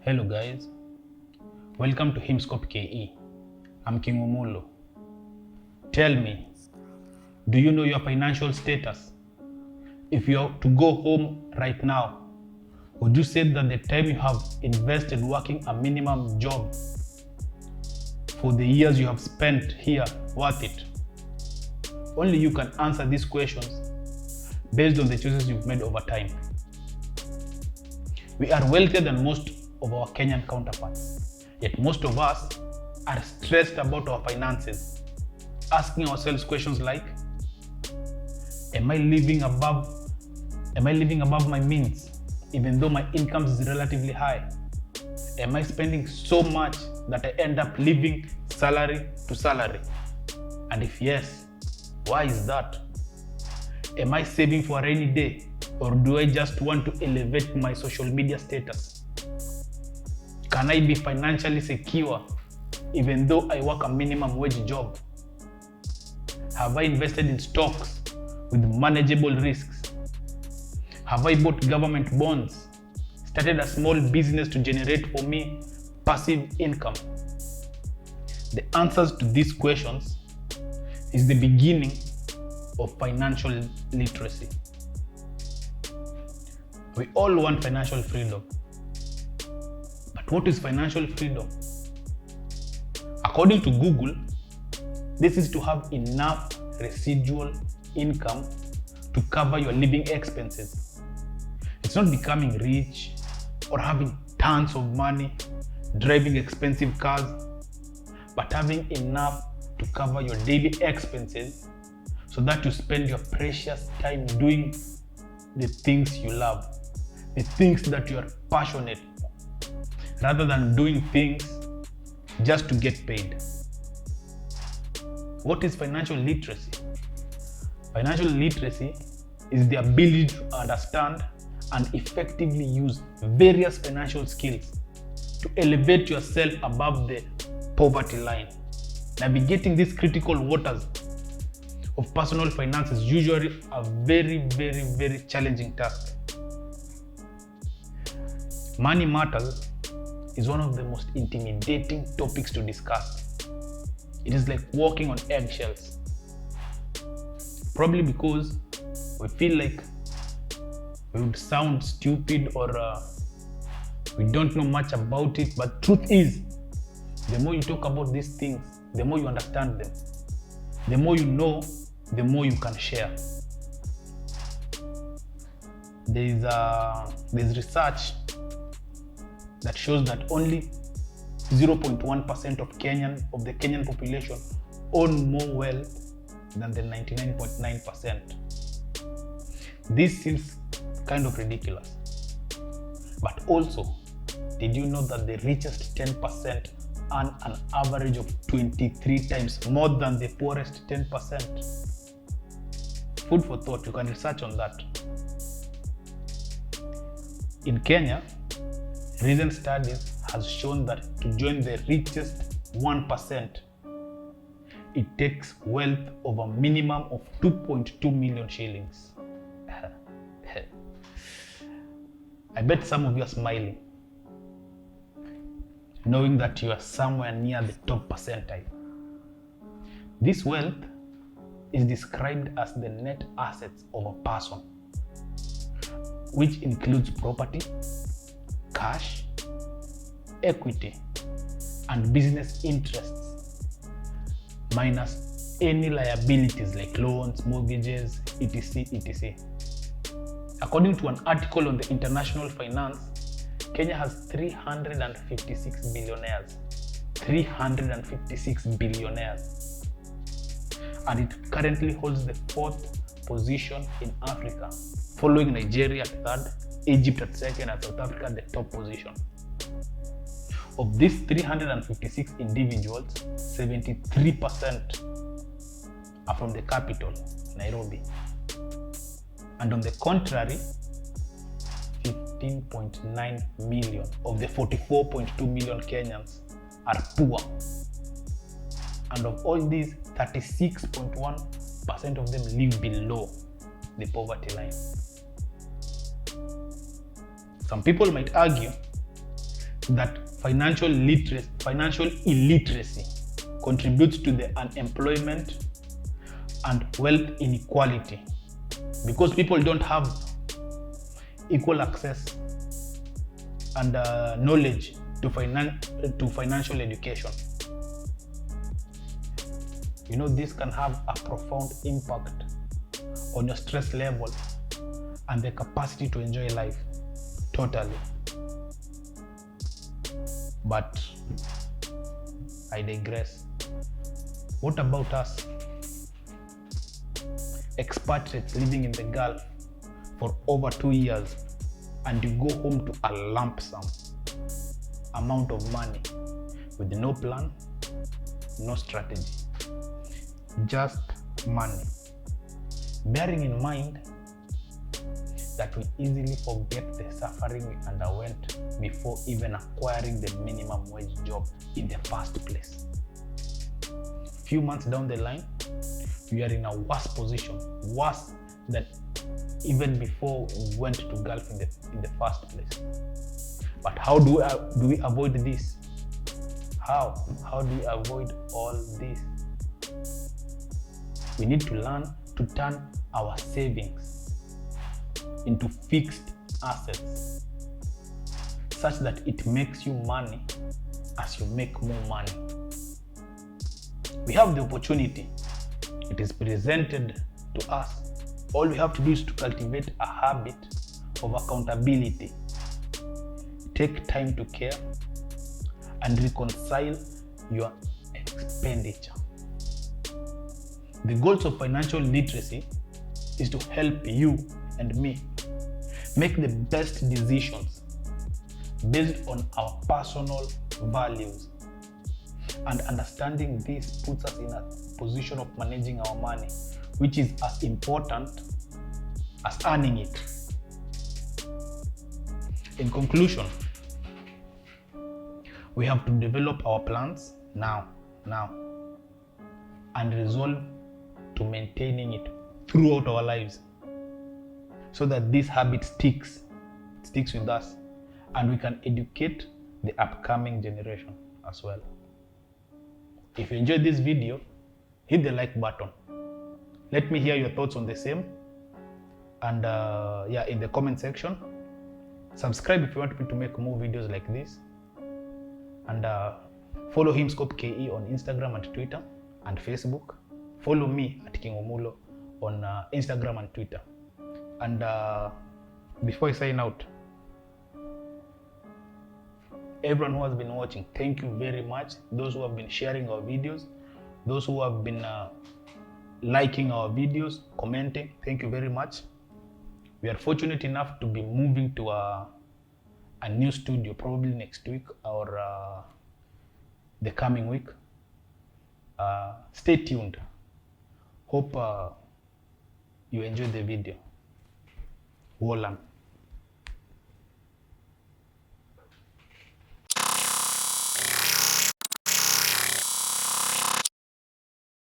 Hello guys, welcome to Himscope KE. I'm King Omulo. Tell me, do you know your financial status? If you are to go home right now, would you say that the time you have invested working a minimum job for the years you have spent here worth it? Only you can answer these questions based on the choices you've made over time. We are wealthier than most of our Kenyan counterparts, yet most of us are stressed about our finances, asking ourselves questions like, am I living above my means even though my income is relatively high? Am I spending so much that I end up living salary to salary? And if yes, why is that? Am I saving for a rainy day, or do I just want to elevate my social media status? Can I be financially secure even though I work a minimum wage job? Have I invested in stocks with manageable risks? Have I bought government bonds, started a small business to generate for me passive income? The answers to these questions is the beginning of financial literacy. We all want financial freedom. But what is financial freedom? According to Google, this is to have enough residual income to cover your living expenses. It's not becoming rich or having tons of money, driving expensive cars, but having enough to cover your daily expenses so that you spend your precious time doing the things you love, the things that you are passionate for, rather than doing things just to get paid. What is financial literacy? Financial literacy is the ability to understand and effectively use various financial skills to elevate yourself above the poverty line. Navigating these critical waters of personal finance is usually a very challenging task. Money matters is one of the most intimidating topics to discuss. It is like walking on eggshells. Probably because we feel like we would sound stupid or we don't know much about it, but truth is, the more you talk about these things, the more you understand them. The more you know, the more you can share. There's research that shows that only 0.1% of the Kenyan population own more wealth than the 99.9%. This seems kind of ridiculous. But also, did you know that the richest 10% earn an average of 23 times more than the poorest 10%? Food for thought, you can research on that. In Kenya, recent studies has shown that to join the richest 1%, it takes wealth of a minimum of 2.2 million shillings. I bet some of you are smiling, knowing that you are somewhere near the top percentile. This wealth is described as the net assets of a person, which includes property, cash, equity, and business interests, minus any liabilities like loans, mortgages, etc. According to an article on the International Finance, Kenya has 356 billionaires. 356 billionaires. And it currently holds the 4th position in Africa, following Nigeria at 3rd, Egypt at 2nd, and South Africa at the top position. Of these 356 individuals, 73% are from the capital, Nairobi. And on the contrary, 15.9 million of the 44.2 million Kenyans are poor. And of all these, 36.1% of them live below the poverty line. Some people might argue that financial illiteracy contributes to the unemployment and wealth inequality, because people don't have equal access and knowledge to financial education. You know, this can have a profound impact on your stress level and the capacity to enjoy life totally. But I digress. What about us, expatriates living in the Gulf for over 2 years, and you go home to a lump sum amount of money with no plan, no strategy, just money? Bearing in mind that we easily forget the suffering we underwent before even acquiring the minimum wage job in the first place. Few months down the line, we are in a worse position, worse than even before we went to Gulf in the first place. But how do we avoid this? How do we avoid all this? We need to learn to turn our savings into fixed assets, such that it makes you money as you make more money. We have the opportunity. It is presented to us. All we have to do is to cultivate a habit of accountability. Take time to care and reconcile your expenditure. The goals of financial literacy is to help you and me make the best decisions based on our personal values. And understanding this puts us in a position of managing our money, which is as important as earning it. In conclusion, we have to develop our plans now, and resolve to maintaining it throughout our lives, so that this habit sticks with us, and we can educate the upcoming generation as well. If you enjoyed this video, hit the like button. Let me hear your thoughts on the same, and in the comment section. Subscribe if you want me to make more videos like this, and follow Himscope KE on Instagram and Twitter and Facebook. Follow me at King Omulo on Instagram and Twitter. And before I sign out, everyone who has been watching, thank you very much. Those who have been sharing our videos, those who have been liking our videos, commenting, thank you very much. We are fortunate enough to be moving to a new studio probably next week or the coming week. Stay tuned. Hope you enjoyed the video. Wolam.